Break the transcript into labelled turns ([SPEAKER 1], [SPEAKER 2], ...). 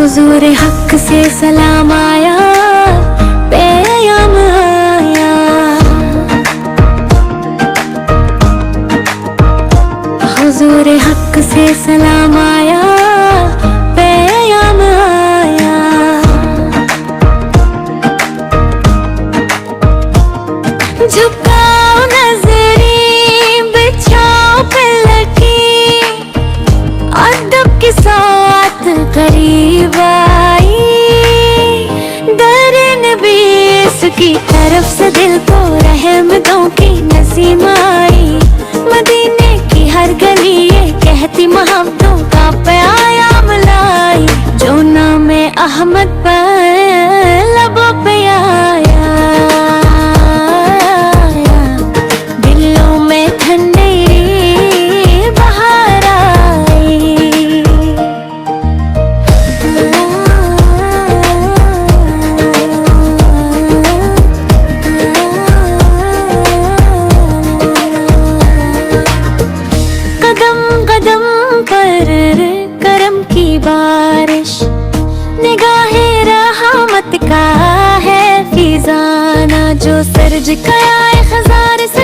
[SPEAKER 1] हुजूर हक से सलाम आया, पैगाम आया। हुजूर हक से सलाम आया, पैगाम आया। झुकाओ नजरें, बिछाओ पलकें, अदब के साथ करीब आई। दर नबी इसकी तरफ से दिल को रहमतों की नसीम आई। मदीने की हर गली ये कहती मोहब्बतों का प्याम लाई। जो नाम अहमद पर लबों पे आया, दिलों में ठंडी बहार आई। कदम कदम पर करम की बारिश, निगाहे रहमत का है फिजाना। जो सर्ज कया खजार से